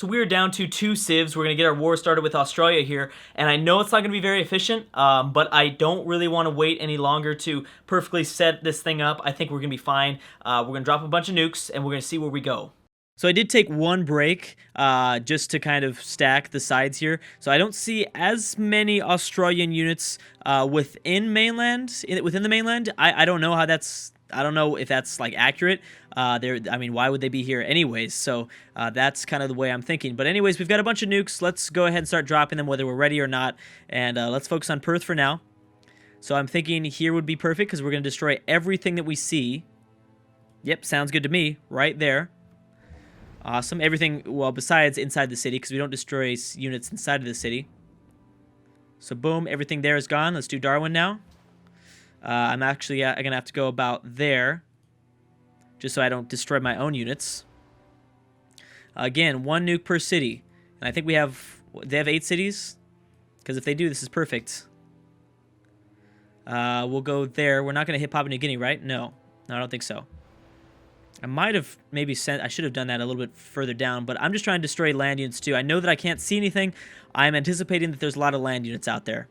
So we are down to 2 civs. We're going to get our war started with Australia here. And I know it's not going to be very efficient, but I don't really want to wait any longer to perfectly set this thing up. I think we're going to be fine. We're going to drop a bunch of nukes, and we're going to see where we go. So I did take one break just to kind of stack the sides here. So I don't see as many Australian units within the mainland. I don't know how that's... I don't know if that's like accurate. I mean, why would they be here anyways? So that's kind of the way I'm thinking. But anyways, we've got a bunch of nukes. Let's go ahead and start dropping them, whether we're ready or not. And let's focus on Perth for now. So I'm thinking here would be perfect because we're going to destroy everything that we see. Yep, sounds good to me. Right there. Awesome. Everything, well, besides inside the city, because we don't destroy units inside of the city. So boom, everything there is gone. Let's do Darwin now. I'm actually going to have to go about there, just so I don't destroy my own units. Again, 1 nuke per city. And I think they have 8 cities? Because if they do, this is perfect. We'll go there. We're not going to hit Papua New Guinea, right? No, I don't think so. I might have maybe I should have done that a little bit further down, but I'm just trying to destroy land units too. I know that I can't see anything. I'm anticipating that there's a lot of land units out there.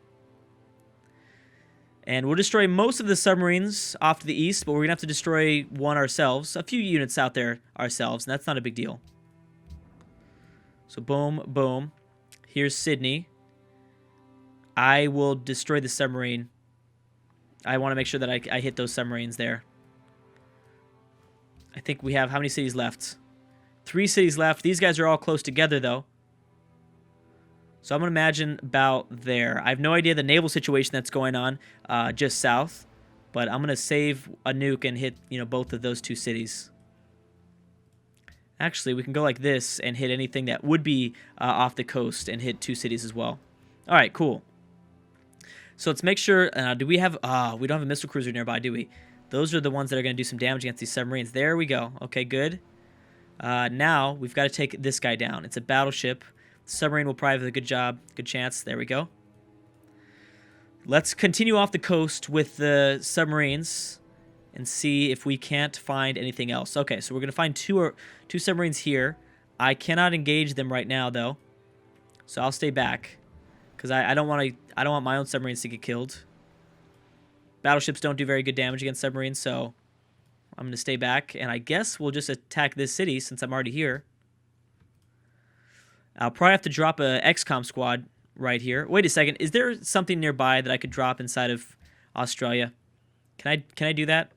And we'll destroy most of the submarines off to the east, but we're going to have to destroy one ourselves. A few units out there ourselves, and that's not a big deal. So boom, boom. Here's Sydney. I will destroy the submarine. I want to make sure that I hit those submarines there. I think we have how many cities left? 3 cities left. These guys are all close together, though. So I'm going to imagine about there. I have no idea the naval situation that's going on just south. But I'm going to save a nuke and hit, both of those 2 cities. Actually, we can go like this and hit anything that would be off the coast and hit 2 cities as well. All right, cool. So let's make sure... do we have... we don't have a missile cruiser nearby, do we? Those are the ones that are going to do some damage against these submarines. There we go. Okay, good. Now, we've got to take this guy down. It's a battleship. Submarine will probably have a good job. Good chance. There we go. Let's continue off the coast with the submarines and see if we can't find anything else. Okay, so we're going to find two submarines here. I cannot engage them right now, though. So I'll stay back because I don't want my own submarines to get killed. Battleships don't do very good damage against submarines, so I'm going to stay back. And I guess we'll just attack this city since I'm already here. I'll probably have to drop a XCOM squad right here. Wait a second. Is there something nearby that I could drop inside of Australia? Can I do that?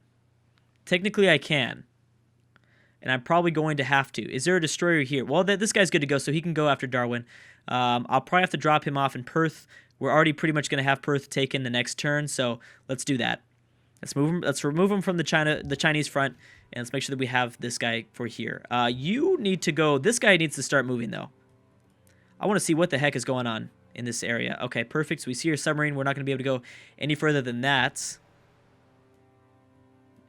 Technically, I can. And I'm probably going to have to. Is there a destroyer here? Well, this guy's good to go, so he can go after Darwin. I'll probably have to drop him off in Perth. We're already pretty much going to have Perth taken the next turn, so let's do that. Let's remove him from the Chinese front, and let's make sure that we have this guy for here. You need to go... This guy needs to start moving, though. I want to see what the heck is going on in this area. Okay, perfect. So we see your submarine. We're not going to be able to go any further than that.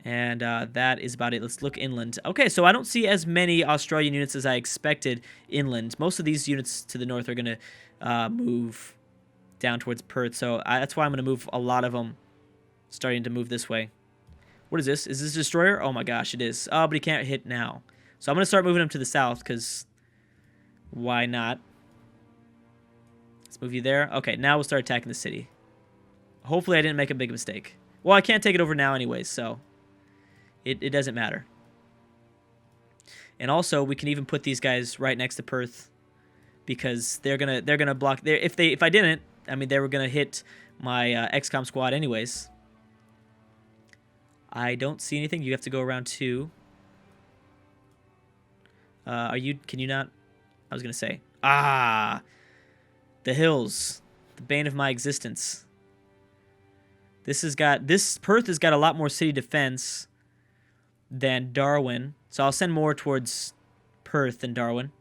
And that is about it. Let's look inland. Okay, so I don't see as many Australian units as I expected inland. Most of these units to the north are going to move down towards Perth. So that's why I'm going to move a lot of them starting to move this way. What is this? Is this a destroyer? Oh my gosh, it is. Oh, but he can't hit now. So I'm going to start moving him to the south because why not? Let's move you there. Okay, now we'll start attacking the city. Hopefully I didn't make a big mistake. Well, I can't take it over now anyways, so it doesn't matter. And also, we can even put these guys right next to Perth because they're gonna block. If I didn't, I mean, they were gonna hit my XCOM squad anyways. I don't see anything. You have to go around 2. Can you not? I was gonna say. The hills, the bane of my existence. This Perth has got a lot more city defense than Darwin, so I'll send more towards Perth than Darwin.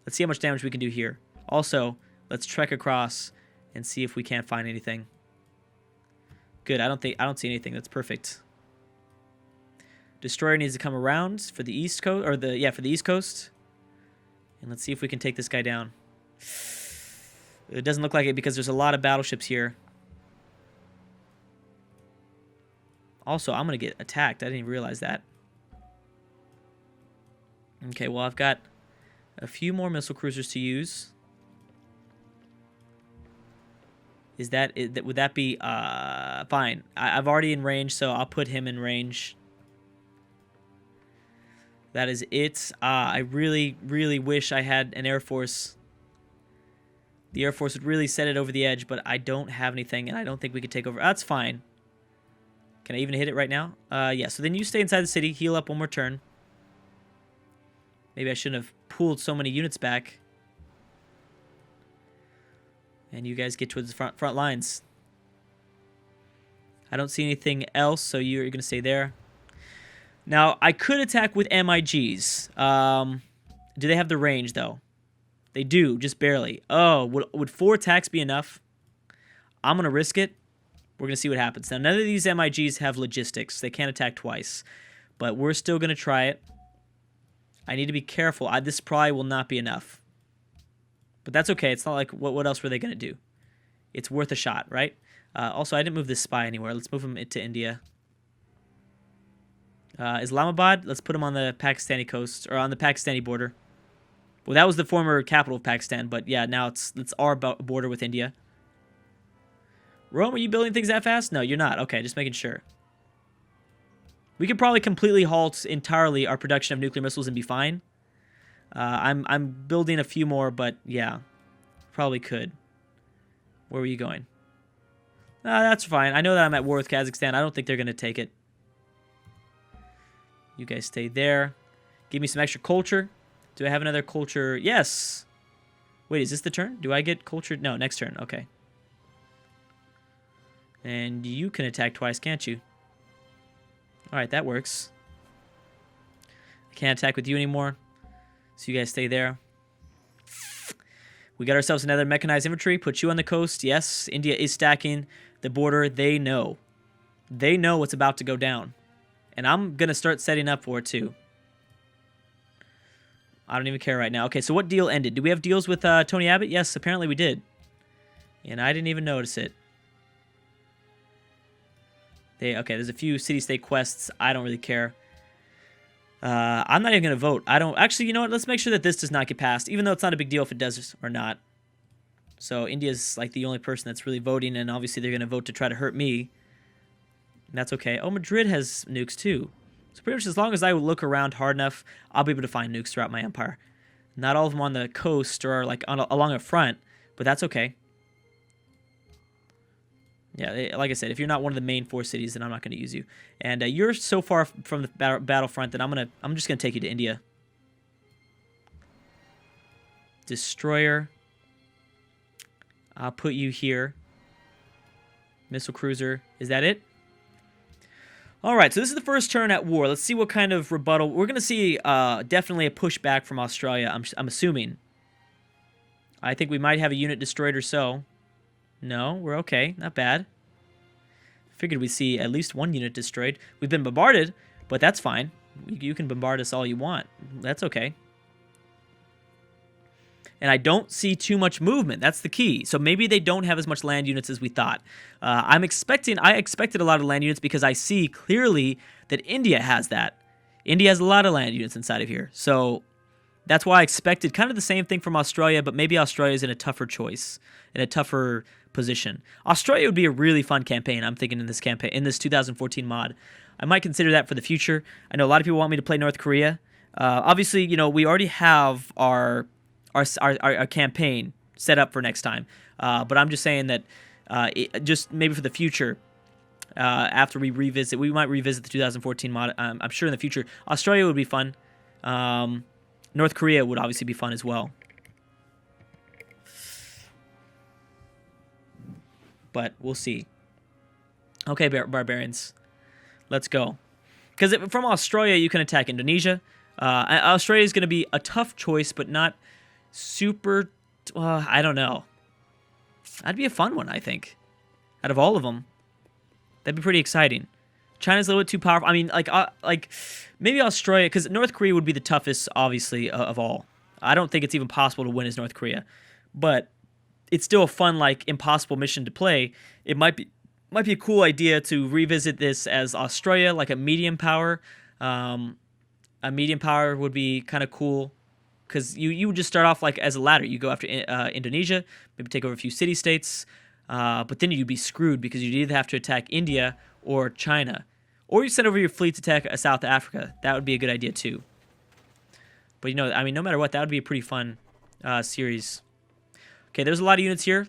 Let's see how much damage we can do here. Also, let's trek across and see if we can't find anything. Good. I don't see anything. That's perfect. Destroyer needs to come around for the east coast, or for the east coast, and let's see if we can take this guy down. It doesn't look like it because there's a lot of battleships here. Also, I'm going to get attacked. I didn't even realize that. Okay, well, I've got A few more missile cruisers to use. Would that be fine? I've already in range, so I'll put him in range. That is it. I really, really wish I had an Air Force. The Air Force would really set it over the edge, but I don't have anything, and I don't think we could take over. That's fine. Can I even hit it right now? Yeah, so then you stay inside the city, heal up one more turn. Maybe I shouldn't have pulled so many units back. And you guys get towards the front lines. I don't see anything else, so you're going to stay there. Now, I could attack with MIGs. Do they have the range, though? They do, just barely. Oh, would 4 attacks be enough? I'm going to risk it. We're going to see what happens. Now, none of these MIGs have logistics. They can't attack twice. But we're still going to try it. I need to be careful. This probably will not be enough. But that's okay. It's not like, what else were they going to do? It's worth a shot, right? Also, I didn't move this spy anywhere. Let's move him to India. Islamabad, let's put him on the Pakistani coast, or on the Pakistani border. Well, that was the former capital of Pakistan, but yeah, now it's our border with India. Rome, are you building things that fast? No, you're not. Okay, just making sure. We could probably completely halt entirely our production of nuclear missiles and be fine. I'm building a few more, but yeah, probably could. Where were you going? That's fine. I know that I'm at war with Kazakhstan. I don't think they're going to take it. You guys stay there. Give me some extra culture. Do I have another culture? Yes. Wait, is this the turn? Do I get cultured? No, next turn. Okay. And you can attack twice, can't you? Alright, that works. I can't attack with you anymore. So you guys stay there. We got ourselves another mechanized infantry. Put you on the coast. Yes, India is stacking the border. They know. They know what's about to go down. And I'm going to start setting up for it, too. I don't even care right now. Okay, so what deal ended? Do we have deals with Tony Abbott? Yes, apparently we did. And I didn't even notice it. Okay, there's a few city-state quests. I don't really care. I'm not even going to vote. Actually, you know what? Let's make sure that this does not get passed, even though it's not a big deal if it does or not. So India's like the only person that's really voting, and obviously they're going to vote to try to hurt me. And that's okay. Oh, Madrid has nukes too. So pretty much as long as I look around hard enough, I'll be able to find nukes throughout my empire. Not all of them on the coast or like along a front, but that's okay. Yeah, like I said, if you're not one of the main 4 cities, then I'm not going to use you. And you're so far from the battlefront that I'm just going to take you to India. Destroyer. I'll put you here. Missile cruiser. Is that it? All right, so this is the first turn at war. Let's see what kind of rebuttal. We're going to see definitely a pushback from Australia, I'm assuming. I think we might have a unit destroyed or so. No, we're okay. Not bad. Figured we'd see at least 1 unit destroyed. We've been bombarded, but that's fine. You can bombard us all you want. That's okay. And I don't see too much movement. That's the key. So maybe they don't have as much land units as we thought. I expected a lot of land units because I see clearly that India has that. India has a lot of land units inside of here. So that's why I expected kind of the same thing from Australia, but maybe Australia is in a tougher choice, in a tougher position. Australia would be a really fun campaign, I'm thinking, in this 2014 mod. I might consider that for the future. I know a lot of people want me to play North Korea. Obviously, you know, we already have our campaign set up for next time. But I'm just saying that just maybe for the future, after we might revisit the 2014 mod. I'm sure in the future, Australia would be fun. North Korea would obviously be fun as well. But we'll see. Okay, barbarians. Let's go. Because from Australia, you can attack Indonesia. Australia is going to be a tough choice, but not super... I don't know. That'd be a fun one, I think. Out of all of them. That'd be pretty exciting. China's a little bit too powerful. I mean, like maybe Australia, because North Korea would be the toughest, obviously, of all. I don't think it's even possible to win as North Korea. But it's still a fun, like, impossible mission to play. It might be a cool idea to revisit this as Australia, like a medium power. A medium power would be kind of cool. because you would just start off like as a ladder. You go after Indonesia, maybe take over a few city-states, but then you'd be screwed because you'd either have to attack India or China. Or you send over your fleet to attack South Africa. That would be a good idea too. But you know, I mean, no matter what, that would be a pretty fun series. Okay, there's a lot of units here.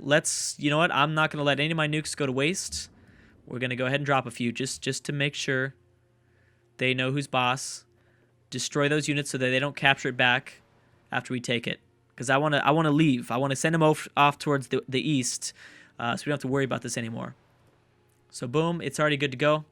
You know what? I'm not going to let any of my nukes go to waste. We're going to go ahead and drop a few just to make sure they know who's boss. Destroy those units so that they don't capture it back after we take it. Because I want to leave. I want to send them off towards the east, so we don't have to worry about this anymore. So boom, it's already good to go.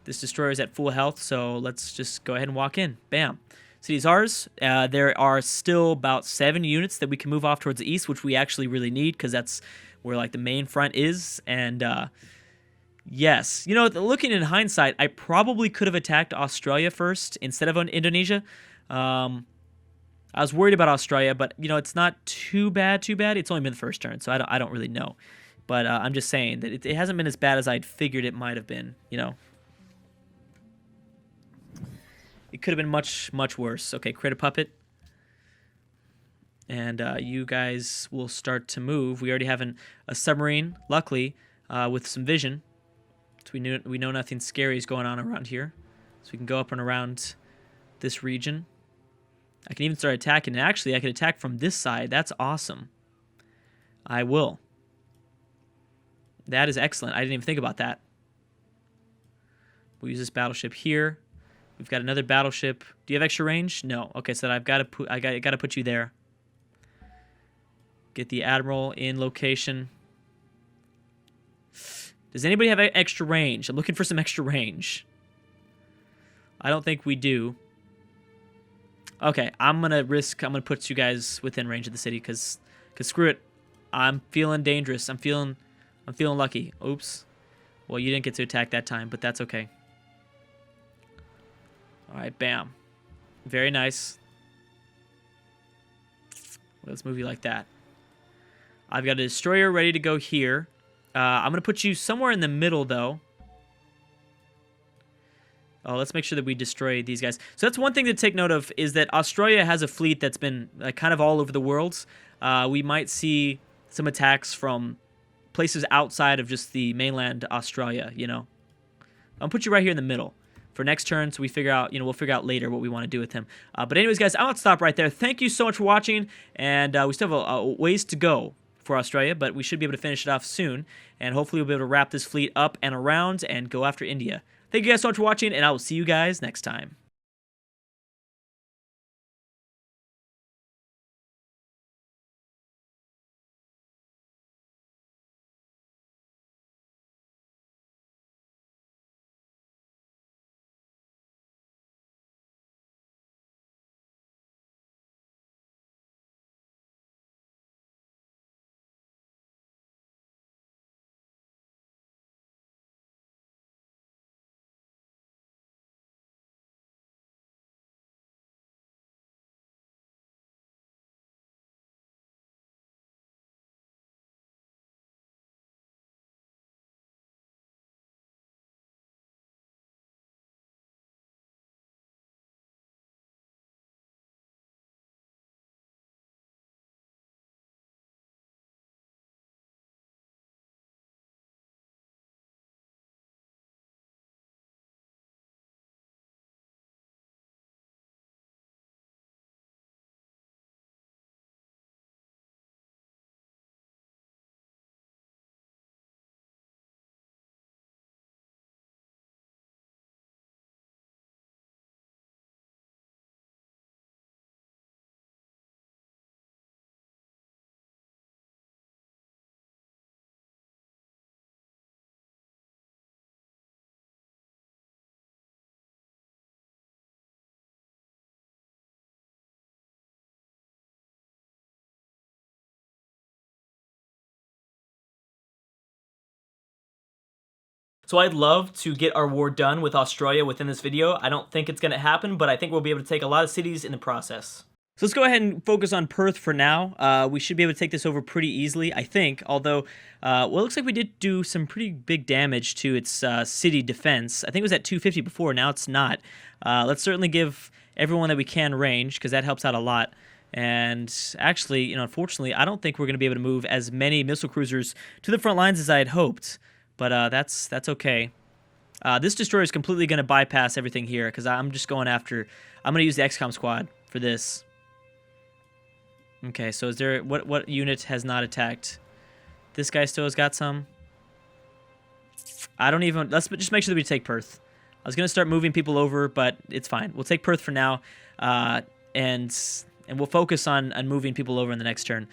This destroyer is at full health, so let's just go ahead and walk in. Bam. City's ours. There are still about 7 units that we can move off towards the east, which we actually really need because that's where like the main front is. And yes, you know, looking in hindsight, I probably could have attacked Australia first instead of Indonesia. I was worried about Australia, but you know, it's not too bad. It's only been the first turn, so I don't really know. But I'm just saying that it hasn't been as bad as I'd figured it might have been, you know. It could have been much, much worse. Okay, create a puppet. And you guys will start to move. We already have a submarine, luckily, with some vision. So we know nothing scary is going on around here. So we can go up and around this region. I can even start attacking. And actually, I can attack from this side. That's awesome. I will. That is excellent. I didn't even think about that. We'll use this battleship here. We've got another battleship. Do you have extra range? No. Okay, so I got to put you there. Get the admiral in location. Does anybody have extra range? I'm looking for some extra range. I don't think we do. Okay, I'm gonna put you guys within range of the city because screw it. I'm feeling dangerous. I'm feeling lucky. Oops. Well, you didn't get to attack that time, but that's okay. All right, bam. Very nice. Let's move you like that. I've got a destroyer ready to go here. I'm going to put you somewhere in the middle, though. Oh, let's make sure that we destroy these guys. So that's one thing to take note of, is that Australia has a fleet that's been kind of all over the world. We might see some attacks from places outside of just the mainland Australia, you know. I'll put you right here in the middle for next turn, so we figure out, you know, we'll figure out later what we want to do with him. But anyways, guys, I'm going to stop right there. Thank you so much for watching, and we still have a ways to go for Australia, but we should be able to finish it off soon, and hopefully we'll be able to wrap this fleet up and around and go after India. Thank you guys so much for watching, and I will see you guys next time. So I'd love to get our war done with Australia within this video. I don't think it's going to happen, but I think we'll be able to take a lot of cities in the process. So let's go ahead and focus on Perth for now. We should be able to take this over pretty easily, I think. Although, well, it looks like we did do some pretty big damage to its city defense. I think it was at 250 before. Now it's not. Let's certainly give everyone that we can range, because that helps out a lot. And actually, unfortunately, I don't think we're going to be able to move as many missile cruisers to the front lines as I had hoped. But that's okay. This destroyer is completely going to bypass everything here because I'm just going after... I'm going to use the XCOM squad for this. Okay, so is there... What unit has not attacked? This guy still has got some. I don't even... Let's just make sure that we take Perth. I was going to start moving people over, but it's fine. We'll take Perth for now, and we'll focus on moving people over in the next turn.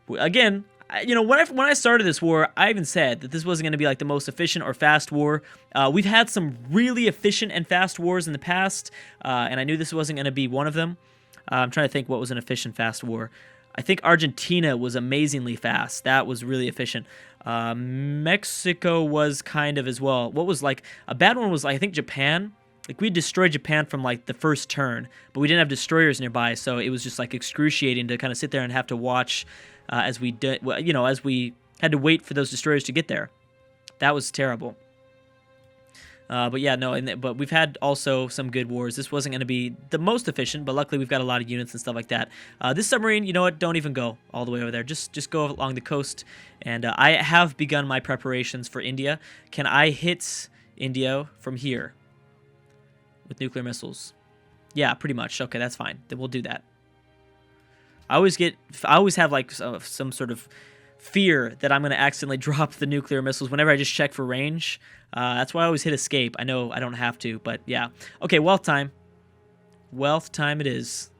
Again, when I started this war, I even said that this wasn't going to be like the most efficient or fast war. We've had some really efficient and fast wars in the past, and I knew this wasn't going to be one of them. I'm trying to think what was an efficient, fast war. I think Argentina was amazingly fast. That was really efficient. Mexico was kind of as well. What was like a bad one was, like, I think Japan. Like, we destroyed Japan from like the first turn, but we didn't have destroyers nearby, so it was just like excruciating to kind of sit there and have to watch as we did. As we had to wait for those destroyers to get there. That was terrible. But yeah, no, but we've had also some good wars. This wasn't going to be the most efficient, but luckily we've got a lot of units and stuff like that. This submarine, you know what? Don't even go all the way over there. Just go along the coast. And I have begun my preparations for India. Can I hit India from here with nuclear missiles? Yeah, pretty much. Okay, that's fine. Then we'll do that. I always have like some sort of fear that I'm going to accidentally drop the nuclear missiles whenever I just check for range. That's why I always hit escape. I know I don't have to, but yeah. Okay, wealth time. Wealth time it is.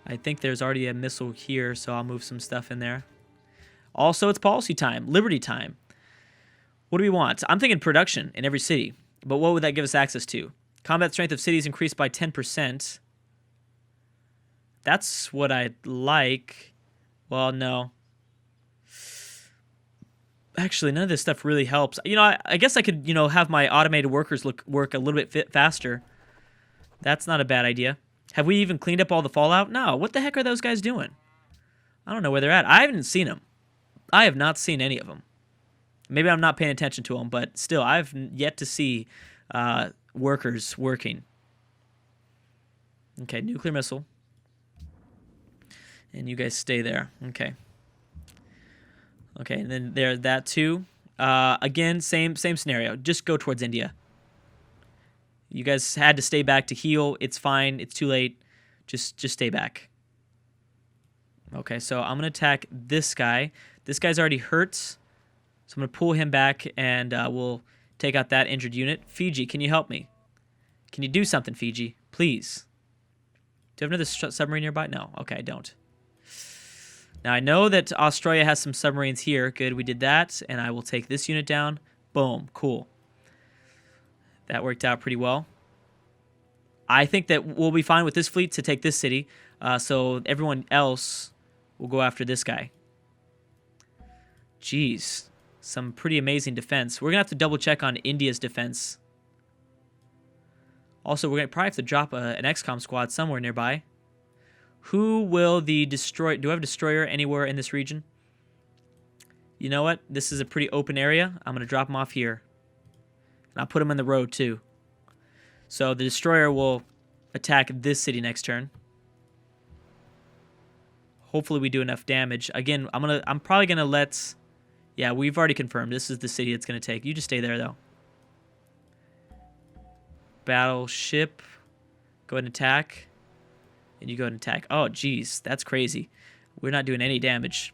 I think there's already a missile here, so I'll move some stuff in there. Also, it's policy time. Liberty time. What do we want? I'm thinking production in every city, but what would that give us access to? Combat strength of cities increased by 10%. That's what I'd like. Well, no. Actually, none of this stuff really helps. I guess I could, have my automated workers work a little bit faster. That's not a bad idea. Have we even cleaned up all the fallout? No. What the heck are those guys doing? I don't know where they're at. I haven't seen them. I have not seen any of them. Maybe I'm not paying attention to them, but still, I've yet to see workers working. Okay, nuclear missile. And you guys stay there. Okay. Okay, and then there's that too. Again, same scenario. Just go towards India. You guys had to stay back to heal. It's fine. It's too late. Just stay back. Okay, so I'm going to attack this guy. This guy's already hurt, so I'm going to pull him back, and we'll take out that injured unit. Fiji, can you help me? Can you do something, Fiji? Please. Do you have another submarine nearby? No. Okay, I don't. Now, I know that Australia has some submarines here. Good, we did that, and I will take this unit down. Boom, cool. That worked out pretty well. I think that we'll be fine with this fleet to take this city, so everyone else will go after this guy. Jeez, some pretty amazing defense. We're going to have to double-check on India's defense. Also, we're going to probably have to drop an XCOM squad somewhere nearby. Who will the destroy... Do I have a destroyer anywhere in this region? You know what? This is a pretty open area. I'm going to drop them off here. And I'll put them in the road, too. So the destroyer will attack this city next turn. Hopefully we do enough damage. Again, I'm probably going to let... Yeah, we've already confirmed. This is the city it's going to take. You just stay there, though. Battleship. Go ahead and attack. And you go ahead and attack. Oh, geez. That's crazy. We're not doing any damage.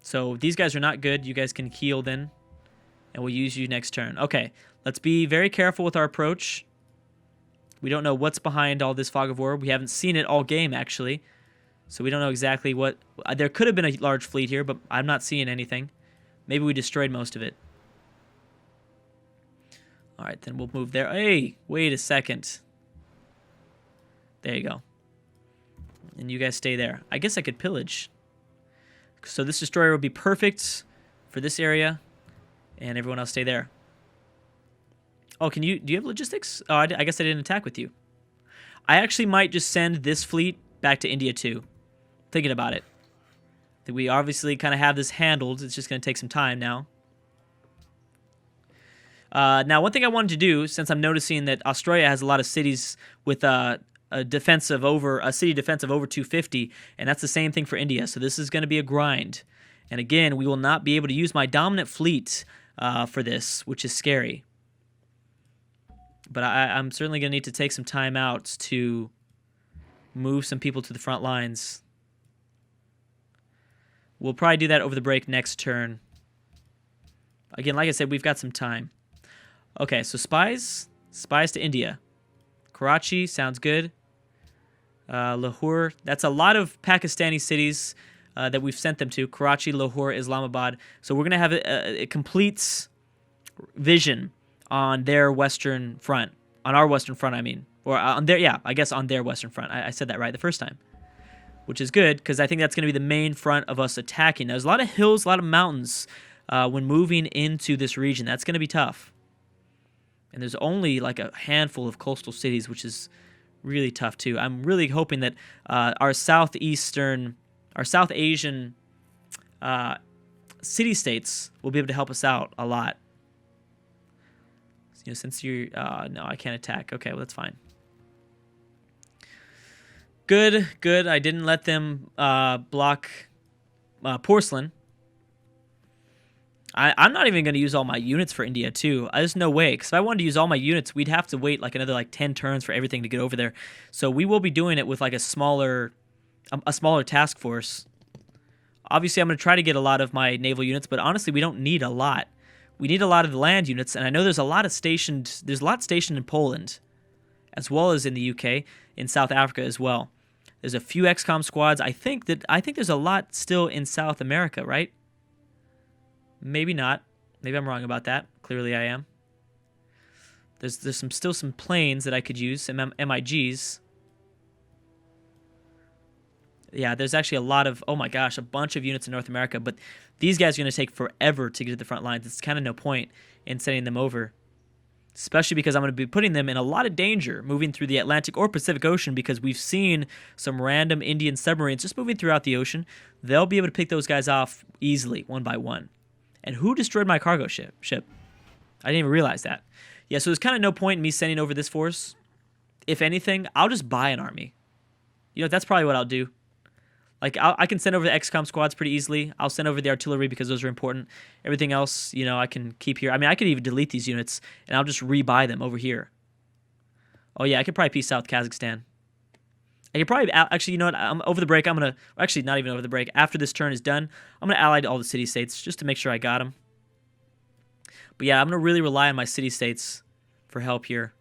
So these guys are not good. You guys can heal then. And we'll use you next turn. Okay. Let's be very careful with our approach. We don't know what's behind all this fog of war. We haven't seen it all game, actually. So we don't know exactly what... There could have been a large fleet here, but I'm not seeing anything. Maybe we destroyed most of it. All right, then we'll move there. Hey, wait a second. There you go. And you guys stay there. I guess I could pillage. So this destroyer would be perfect for this area. And everyone else stay there. Oh, do you have logistics? Oh, I guess I didn't attack with you. I actually might just send this fleet back to India too. Thinking about it. We obviously kind of have this handled. It's just going to take some time now. Now, one thing I wanted to do, since I'm noticing that Australia has a lot of cities with a city defense of over 250, and that's the same thing for India. So this is going to be a grind. And again, we will not be able to use my dominant fleet for this, which is scary. But I'm certainly going to need to take some time out to move some people to the front lines. We'll probably do that over the break next turn. Again, like I said, we've got some time. Okay, so spies to India. Karachi, sounds good. Lahore, that's a lot of Pakistani cities that we've sent them to. Karachi, Lahore, Islamabad. So we're going to have a complete vision on their western front. On our western front, I mean. Or on their, yeah, I guess on their western front. I said that right the first time. Which is good, because I think that's going to be the main front of us attacking. Now, there's a lot of hills, a lot of mountains when moving into this region. That's going to be tough. And there's only like a handful of coastal cities, which is really tough too. I'm really hoping that our South Asian city-states will be able to help us out a lot. You know, since you're... no, I can't attack. Okay, well, that's fine. Good, good. I didn't let them block porcelain. I'm not even going to use all my units for India, too. There's no way, because if I wanted to use all my units, we'd have to wait like another 10 turns for everything to get over there. So we will be doing it with like a smaller task force. Obviously, I'm going to try to get a lot of my naval units, but honestly, we don't need a lot. We need a lot of the land units, and I know there's a lot stationed in Poland, as well as in the UK, in South Africa as well. There's a few XCOM squads. I think there's a lot still in South America, right? Maybe not. Maybe I'm wrong about that. Clearly I am. There's still some planes that I could use, some MiGs. Yeah, there's actually a lot of, oh my gosh, a bunch of units in North America, but these guys are going to take forever to get to the front lines. It's kind of no point in sending them over, especially because I'm going to be putting them in a lot of danger moving through the Atlantic or Pacific Ocean, because we've seen some random Indian submarines just moving throughout the ocean. They'll be able to pick those guys off easily, one by one. And who destroyed my cargo ship? I didn't even realize that. Yeah, so there's kind of no point in me sending over this force. If anything, I'll just buy an army. You know, that's probably what I'll do. Like, I can send over the XCOM squads pretty easily. I'll send over the artillery because those are important. Everything else, you know, I can keep here. I mean, I could even delete these units, and I'll just rebuy them over here. Oh, yeah, I could probably peace out Kazakhstan. I could probably... Actually, you know what? Over the break, I'm going to... Actually, not even over the break. After this turn is done, I'm going to ally to all the city-states just to make sure I got them. But yeah, I'm going to really rely on my city-states for help here.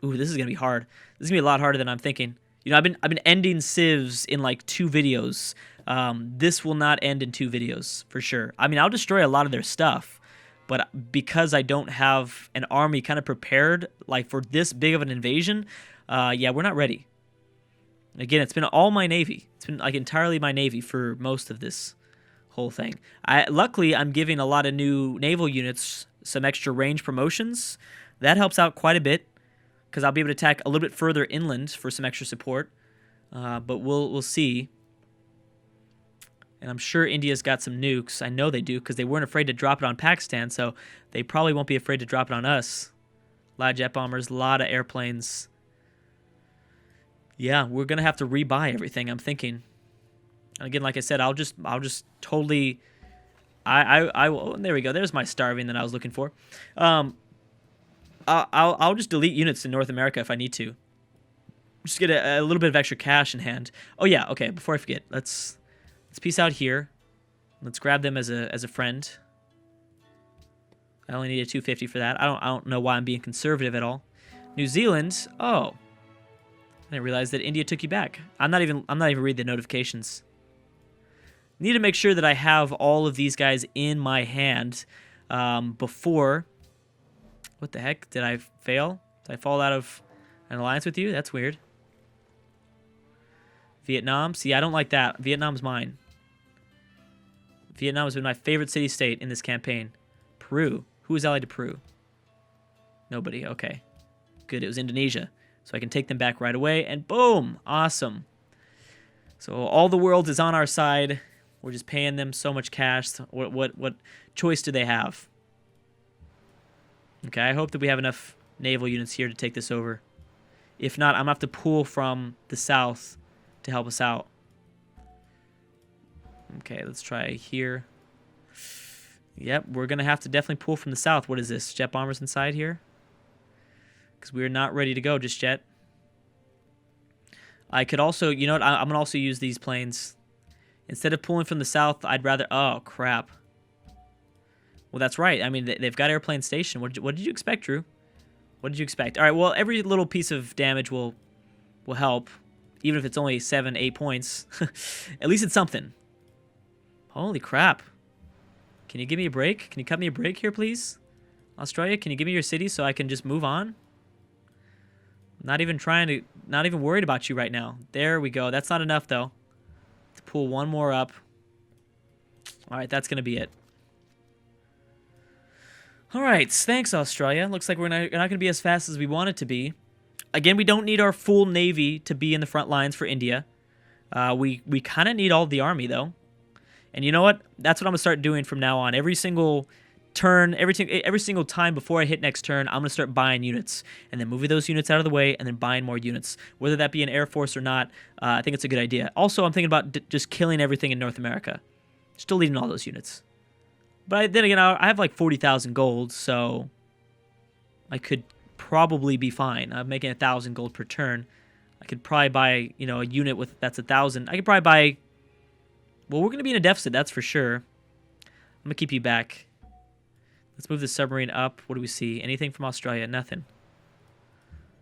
Ooh, this is going to be hard. This is going to be a lot harder than I'm thinking. You know, I've been ending civs in like 2 videos. This will not end in 2 videos, for sure. I mean, I'll destroy a lot of their stuff. But because I don't have an army kind of prepared like for this big of an invasion, yeah, we're not ready. Again, it's been all my Navy. It's been like entirely my Navy for most of this whole thing. Luckily, I'm giving a lot of new naval units some extra range promotions. That helps out quite a bit, because I'll be able to attack a little bit further inland for some extra support. But we'll see. And I'm sure India's got some nukes. I know they do, because they weren't afraid to drop it on Pakistan, so they probably won't be afraid to drop it on us. A lot of jet bombers, a lot of airplanes. Yeah, we're gonna have to rebuy everything, I'm thinking. And again, like I said, I'll just totally... I will... There we go. There's my starving that I was looking for. I'll just delete units in North America if I need to. Just get a little bit of extra cash in hand. Oh yeah, okay. Before I forget, let's peace out here. Let's grab them as a friend. I only need a 250 for that. I don't know why I'm being conservative at all. New Zealand. Oh, I didn't realize that India took you back. I'm not even reading the notifications. Need to make sure that I have all of these guys in my hand before. What the heck? Did I fail? Did I fall out of an alliance with you? That's weird. Vietnam. See, I don't like that. Vietnam's mine. Vietnam has been my favorite city-state in this campaign. Peru. Who is allied to Peru? Nobody. Okay. Good. It was Indonesia. So I can take them back right away, and boom! Awesome. So all the world is on our side. We're just paying them so much cash. What choice do they have? Okay, I hope that we have enough naval units here to take this over. If not, I'm going to have to pull from the south to help us out. Okay, let's try here. Yep, we're going to have to definitely pull from the south. What is this? Jet bombers inside here? Because we're not ready to go just yet. I could also, you know what? I'm going to also use these planes. Instead of pulling from the south, I'd rather... Oh, crap. Well, that's right. I mean, they've got airplane station. What did you expect, Drew? What did you expect? All right, well, every little piece of damage will help. Even if it's only 7, 8 points. At least it's something. Holy crap. Can you give me a break? Can you cut me a break here, please? Australia, can you give me your city so I can just move on? Not even worried about you right now. There we go. That's not enough, though. To pull one more up. All right, that's going to be it. All right, thanks, Australia. Looks like we're not going to be as fast as we want it to be. Again, we don't need our full navy to be in the front lines for India. We kind of need all of the army, though. And you know what? That's what I'm going to start doing from now on. Every single turn, every single time before I hit next turn, I'm going to start buying units. And then moving those units out of the way and then buying more units. Whether that be an Air Force or not, I think it's a good idea. Also, I'm thinking about just killing everything in North America. Just deleting all those units. But then again, I have like 40,000 gold, so I could probably be fine. I'm making 1,000 gold per turn. I could probably buy, you know, a unit that's 1,000. I could probably buy... Well, we're going to be in a deficit, that's for sure. I'm going to keep you back. Let's move the submarine up. What do we see? Anything from Australia? Nothing.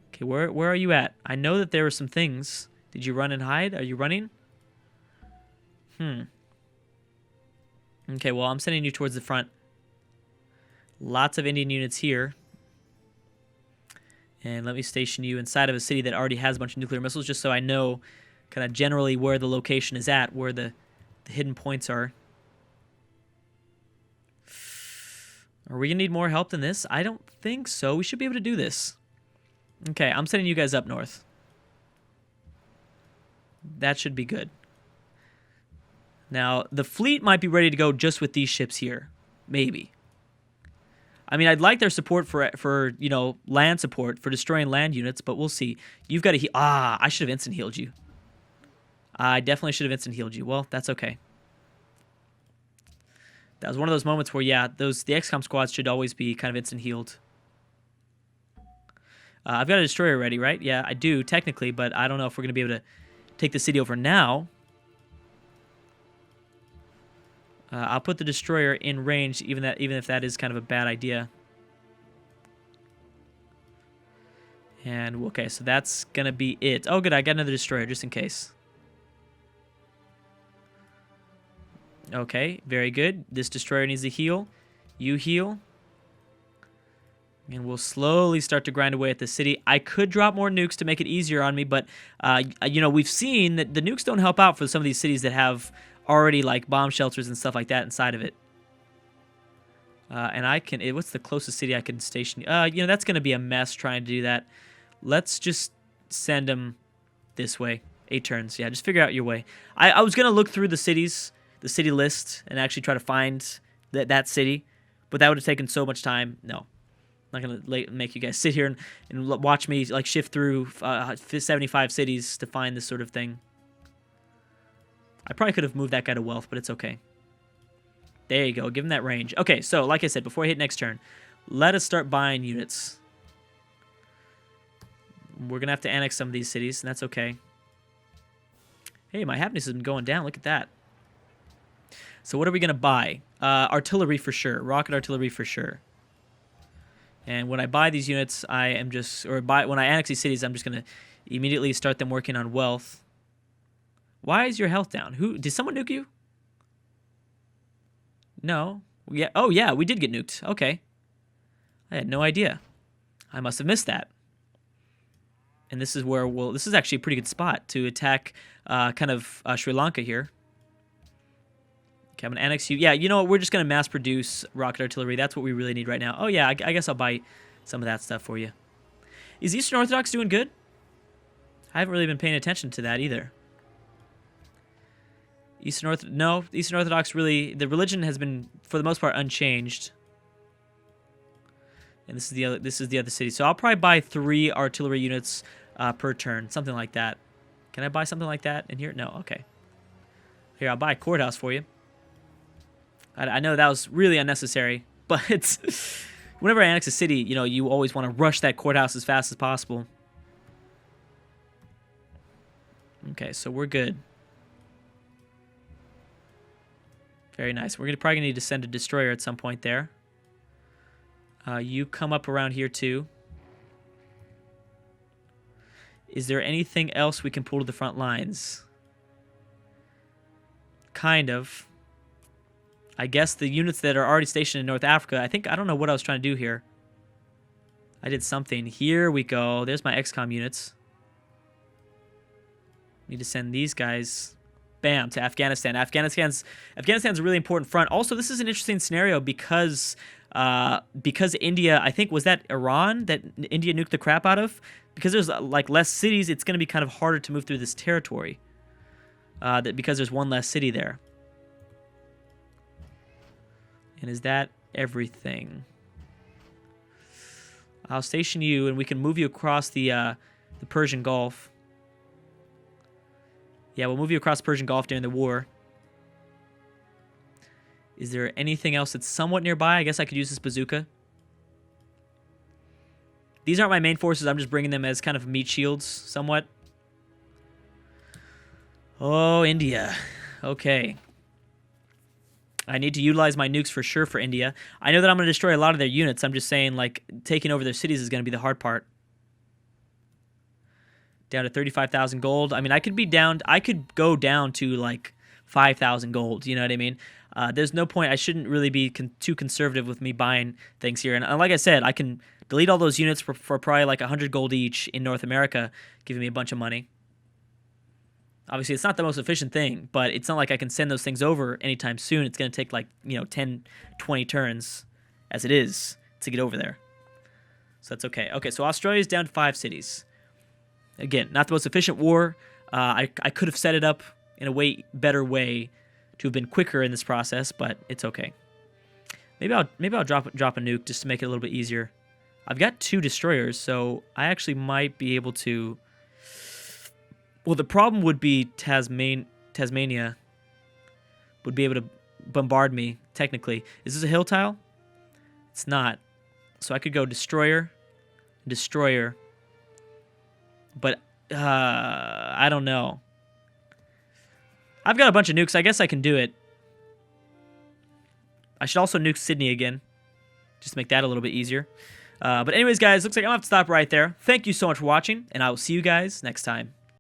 Okay, where are you at? I know that there were some things. Did you run and hide? Are you running? Okay, well, I'm sending you towards the front. Lots of Indian units here. And let me station you inside of a city that already has a bunch of nuclear missiles, just so I know kind of generally where the location is at, where the hidden points are. Are we going to need more help than this? I don't think so. We should be able to do this. Okay, I'm sending you guys up north. That should be good. Now, the fleet might be ready to go just with these ships here. Maybe. I mean, I'd like their support for you know, land support, for destroying land units, but we'll see. You've got to heal. Ah, I should have instant healed you. I definitely should have instant healed you. Well, that's okay. That was one of those moments where, yeah, the XCOM squads should always be kind of instant healed. I've got a destroyer ready, right? Yeah, I do, technically, but I don't know if we're going to be able to take the city over now. I'll put the destroyer in range, even if that is kind of a bad idea. And, okay, so that's going to be it. Oh, good, I got another destroyer, just in case. Okay, very good. This destroyer needs to heal. You heal. And we'll slowly start to grind away at the city. I could drop more nukes to make it easier on me, but, you know, we've seen that the nukes don't help out for some of these cities that have already, like, bomb shelters and stuff like that inside of it. And I can... what's the closest city I can station? You know, that's going to be a mess trying to do that. Let's just send them this way. 8 turns. Yeah, just figure out your way. I was going to look through the cities... the city list and actually try to find that city, but that would have taken so much time. No, I'm not gonna make you guys sit here and watch me like shift through 75 cities to find this sort of thing. I probably could have moved that guy to wealth, but it's okay. There you go, give him that range. Okay, so like I said, before I hit next turn, let us start buying units. We're gonna have to annex some of these cities, and that's okay. Hey, my happiness has been going down. Look at that. So what are we going to buy? Artillery for sure. Rocket artillery for sure. And when I buy these units, I am just... when I annex these cities, I'm just going to immediately start them working on wealth. Why is your health down? Did someone nuke you? No. Yeah. Oh, yeah, we did get nuked. Okay. I had no idea. I must have missed that. And this is where this is actually a pretty good spot to attack kind of Sri Lanka here. Okay, I'm going to annex you. Yeah, you know what? We're just going to mass produce rocket artillery. That's what we really need right now. Oh, yeah, I guess I'll buy some of that stuff for you. Is Eastern Orthodox doing good? I haven't really been paying attention to that either. Eastern Orthodox really... the religion has been, for the most part, unchanged. And this is the other city. So I'll probably buy 3 artillery units per turn, something like that. Can I buy something like that in here? No, okay. Here, I'll buy a courthouse for you. I know that was really unnecessary, but it's whenever I annex a city, you know, you always want to rush that courthouse as fast as possible. Okay, so we're good. Very nice. We're probably gonna need to send a destroyer at some point there. You come up around here too. Is there anything else we can pull to the front lines? Kind of. I guess the units that are already stationed in North Africa, I don't know what I was trying to do here. I did something. Here we go. There's my XCOM units. Need to send these guys, bam, to Afghanistan. Afghanistan's a really important front. Also, this is an interesting scenario because India, I think, was that Iran that India nuked the crap out of? Because there's like less cities, it's going to be kind of harder to move through this territory. Because there's one less city there. And is that everything? I'll station you, and we can move you across the Persian Gulf. Yeah, we'll move you across the Persian Gulf during the war. Is there anything else that's somewhat nearby? I guess I could use this bazooka. These aren't my main forces. I'm just bringing them as kind of meat shields, somewhat. Oh, India. Okay. I need to utilize my nukes for sure for India. I know that I'm going to destroy a lot of their units. I'm just saying, like, taking over their cities is going to be the hard part. Down to 35,000 gold. I mean, I could go down to, like, 5,000 gold. You know what I mean? There's no point. I shouldn't really be too conservative with me buying things here. And like I said, I can delete all those units for probably, like, 100 gold each in North America, giving me a bunch of money. Obviously, it's not the most efficient thing, but it's not like I can send those things over anytime soon. It's going to take, like, 10, 20 turns, as it is, to get over there. So that's okay. Okay, so Australia's down to 5 cities. Again, not the most efficient war. I could have set it up in a better way to have been quicker in this process, but it's okay. Maybe I'll drop a nuke just to make it a little bit easier. I've got 2 destroyers, so I actually might be able to. Well, the problem would be Tasmania would be able to bombard me, technically. Is this a hill tile? It's not. So I could go destroyer, destroyer. But, I don't know. I've got a bunch of nukes. I guess I can do it. I should also nuke Sydney again, just to make that a little bit easier. But anyways, guys, looks like I'm going to have to stop right there. Thank you so much for watching, and I will see you guys next time.